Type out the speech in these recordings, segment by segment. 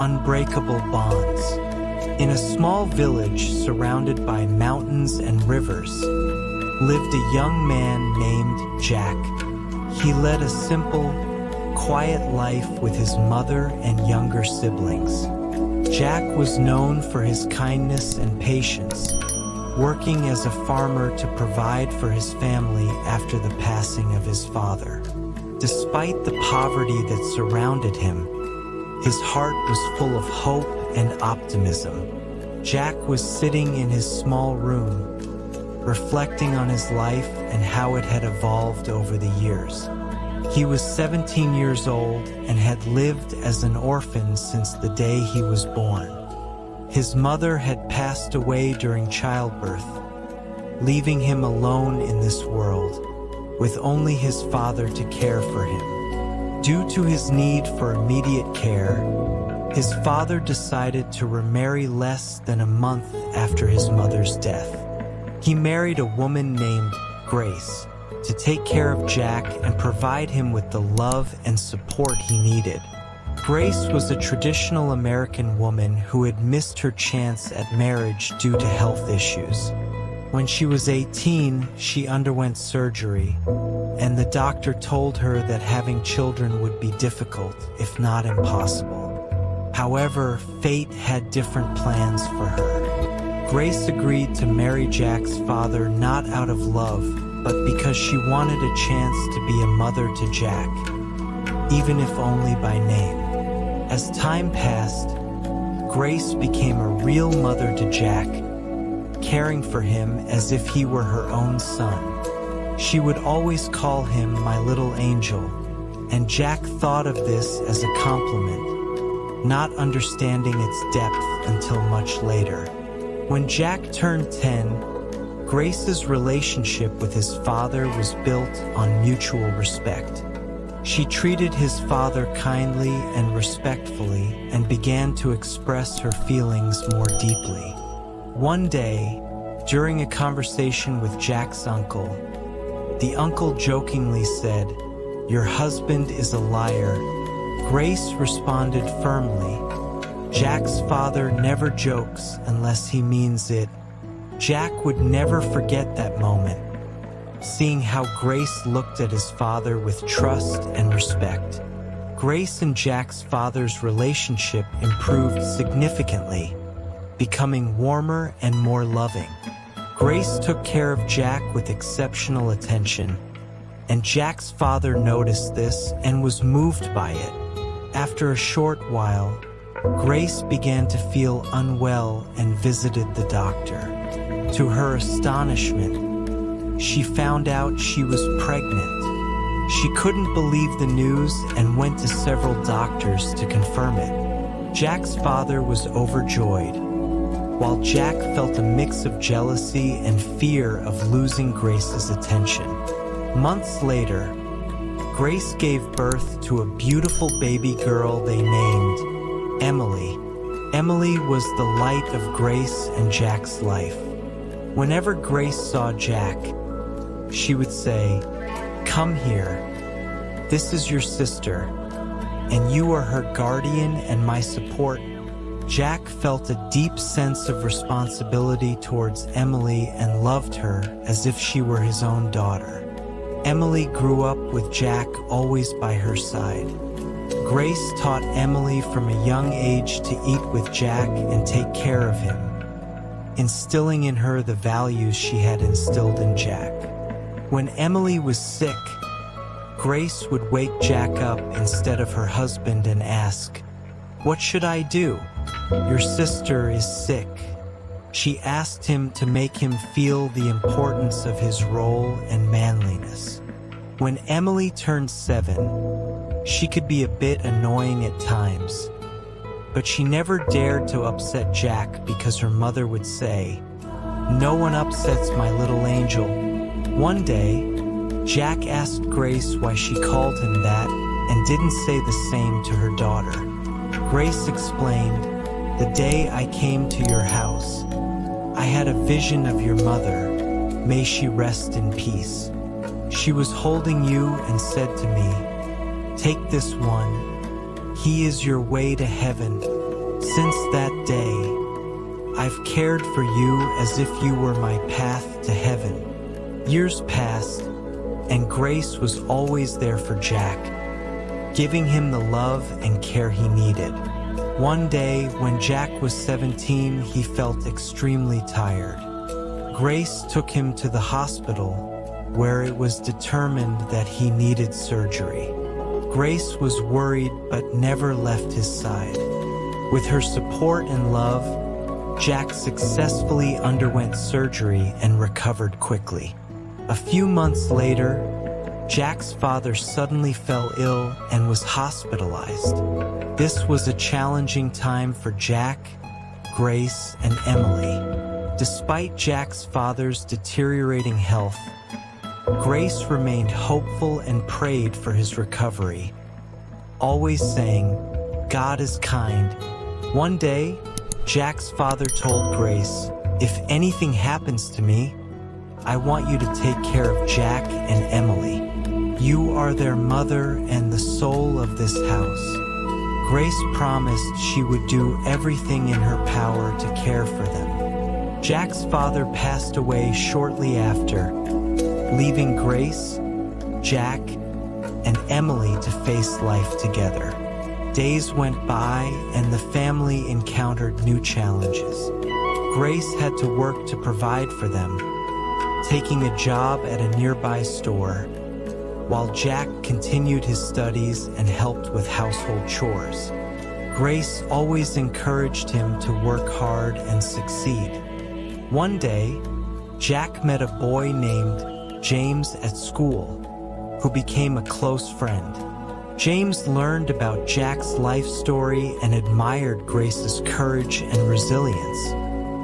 Unbreakable Bonds. In a small village surrounded by mountains and rivers, lived a young man named Jack. He led a simple, quiet life with his mother and younger siblings. Jack was known for his kindness and patience, working as a farmer to provide for his family after the passing of his father. Despite the poverty that surrounded him, his heart was full of hope and optimism. Jack was sitting in his small room, reflecting on his life and how it had evolved over the years. He was 17 years old and had lived as an orphan since the day he was born. His mother had passed away during childbirth, leaving him alone in this world, with only his father to care for him. Due to his need for immediate care, his father decided to remarry less than a month after his mother's death. He married a woman named Grace to take care of Jack and provide him with the love and support he needed. Grace was a traditional American woman who had missed her chance at marriage due to health issues. When she was 18, she underwent surgery, and the doctor told her that having children would be difficult, if not impossible. However, fate had different plans for her. Grace agreed to marry Jack's father not out of love, but because she wanted a chance to be a mother to Jack, even if only by name. As time passed, Grace became a real mother to Jack, caring for him as if he were her own son. She would always call him my little angel, and Jack thought of this as a compliment, not understanding its depth until much later. When Jack turned 10, Grace's relationship with his father was built on mutual respect. She treated his father kindly and respectfully and began to express her feelings more deeply. One day, during a conversation with Jack's uncle, the uncle jokingly said, "Your husband is a liar." Grace responded firmly, "Jack's father never jokes unless he means it." Jack would never forget that moment, seeing how Grace looked at his father with trust and respect. Grace and Jack's father's relationship improved significantly, becoming warmer and more loving. Grace took care of Jack with exceptional attention, and Jack's father noticed this and was moved by it. After a short while, Grace began to feel unwell and visited the doctor. To her astonishment, she found out she was pregnant. She couldn't believe the news and went to several doctors to confirm it. Jack's father was overjoyed, while Jack felt a mix of jealousy and fear of losing Grace's attention. Months later, Grace gave birth to a beautiful baby girl they named Emily. Emily was the light of Grace and Jack's life. Whenever Grace saw Jack, she would say, "Come here. This is your sister, and you are her guardian and my support." Jack felt a deep sense of responsibility towards Emily and loved her as if she were his own daughter. Emily grew up with Jack always by her side. Grace taught Emily from a young age to eat with Jack and take care of him, instilling in her the values she had instilled in Jack. When Emily was sick, Grace would wake Jack up instead of her husband and ask, "What should I do? Your sister is sick." She asked him to make him feel the importance of his role and manliness. When Emily turned 7, she could be a bit annoying at times, but she never dared to upset Jack because her mother would say, "No one upsets my little angel." One day, Jack asked Grace why she called him that and didn't say the same to her daughter. Grace explained, "The day I came to your house, I had a vision of your mother. May she rest in peace. She was holding you and said to me, 'Take this one. He is your way to heaven.' Since that day, I've cared for you as if you were my path to heaven. Years passed, and Grace was always there for Jack, giving him the love and care he needed. One day, when Jack was 17, he felt extremely tired. Grace took him to the hospital, where it was determined that he needed surgery. Grace was worried but never left his side. With her support and love, Jack successfully underwent surgery and recovered quickly. A few months later, Jack's father suddenly fell ill and was hospitalized. This was a challenging time for Jack, Grace, and Emily. Despite Jack's father's deteriorating health, Grace remained hopeful and prayed for his recovery, always saying, "God is kind." One day, Jack's father told Grace, "If anything happens to me, I want you to take care of Jack and Emily. You are their mother and the soul of this house." Grace promised she would do everything in her power to care for them. Jack's father passed away shortly after, leaving Grace, Jack, and Emily to face life together. Days went by and the family encountered new challenges. Grace had to work to provide for them, taking a job at a nearby store, while Jack continued his studies and helped with household chores. Grace always encouraged him to work hard and succeed. One day, Jack met a boy named James at school, who became a close friend. James learned about Jack's life story and admired Grace's courage and resilience.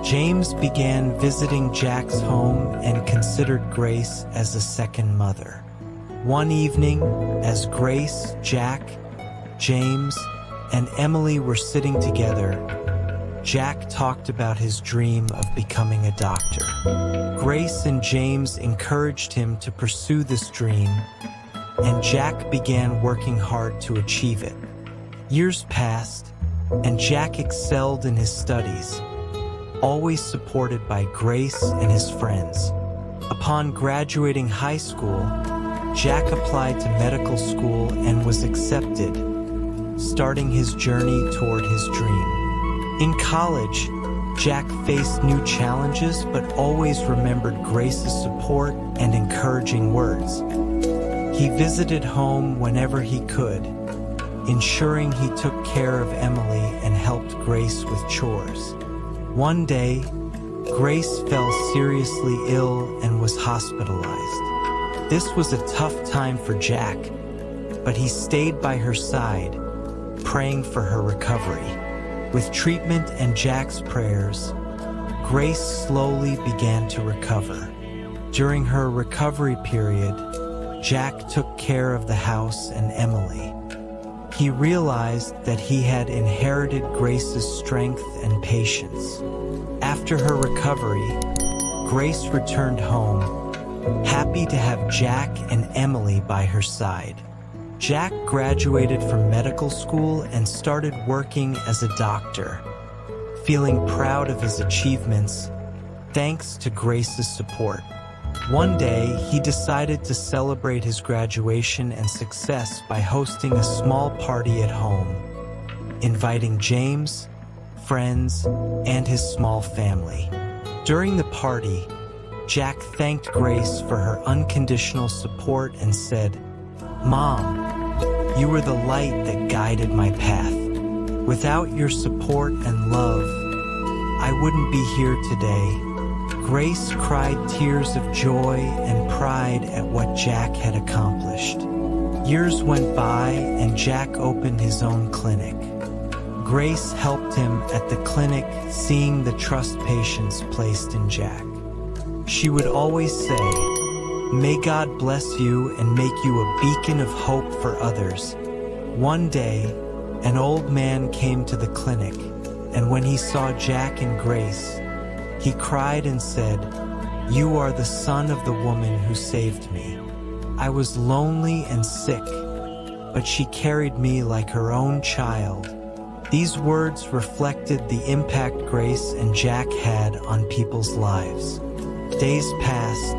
James began visiting Jack's home and considered Grace as a second mother. One evening, as Grace, Jack, James, and Emily were sitting together, Jack talked about his dream of becoming a doctor. Grace and James encouraged him to pursue this dream, and Jack began working hard to achieve it. Years passed, and Jack excelled in his studies, always supported by Grace and his friends. Upon graduating high school, Jack applied to medical school and was accepted, starting his journey toward his dream. In college, Jack faced new challenges but always remembered Grace's support and encouraging words. He visited home whenever he could, ensuring he took care of Emily and helped Grace with chores. One day, Grace fell seriously ill and was hospitalized. This was a tough time for Jack, but he stayed by her side, praying for her recovery. With treatment and Jack's prayers, Grace slowly began to recover. During her recovery period, Jack took care of the house and Emily. He realized that he had inherited Grace's strength and patience. After her recovery, Grace returned home, happy to have Jack and Emily by her side. Jack graduated from medical school and started working as a doctor, feeling proud of his achievements, thanks to Grace's support. One day, he decided to celebrate his graduation and success by hosting a small party at home, inviting James, friends, and his small family. During the party, Jack thanked Grace for her unconditional support and said, "Mom, you were the light that guided my path. Without your support and love, I wouldn't be here today." Grace cried tears of joy and pride at what Jack had accomplished. Years went by and Jack opened his own clinic. Grace helped him at the clinic, seeing the trust patients placed in Jack. She would always say, "May God bless you and make you a beacon of hope for others." One day, an old man came to the clinic, and when he saw Jack and Grace, he cried and said, "You are the son of the woman who saved me. I was lonely and sick, but she carried me like her own child, These words reflected the impact Grace and Jack had on people's lives. Days passed,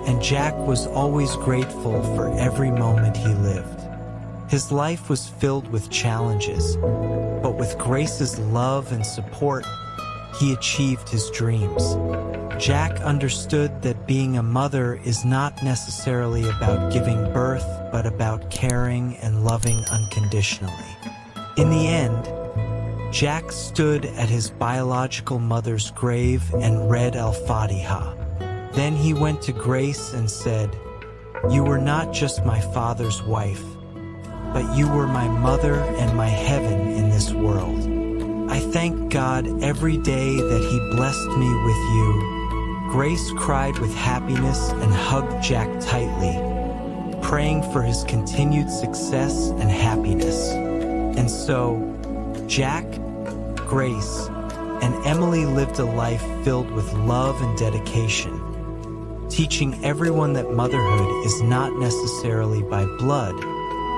and Jack was always grateful for every moment he lived. His life was filled with challenges, but with Grace's love and support, he achieved his dreams. Jack understood that being a mother is not necessarily about giving birth, but about caring and loving unconditionally. In the end, Jack stood at his biological mother's grave and read Al-Fatiha. Then he went to Grace and said, "You were not just my father's wife, but you were my mother and my heaven in this world. I thank God every day that He blessed me with you." Grace cried with happiness and hugged Jack tightly, praying for his continued success and happiness. And so, Jack, Grace, and Emily lived a life filled with love and dedication, teaching everyone that motherhood is not necessarily by blood,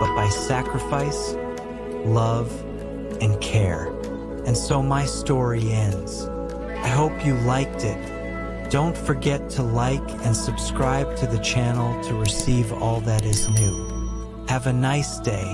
but by sacrifice, love, and care. And so my story ends. I hope you liked it. Don't forget to like and subscribe to the channel to receive all that is new. Have a nice day.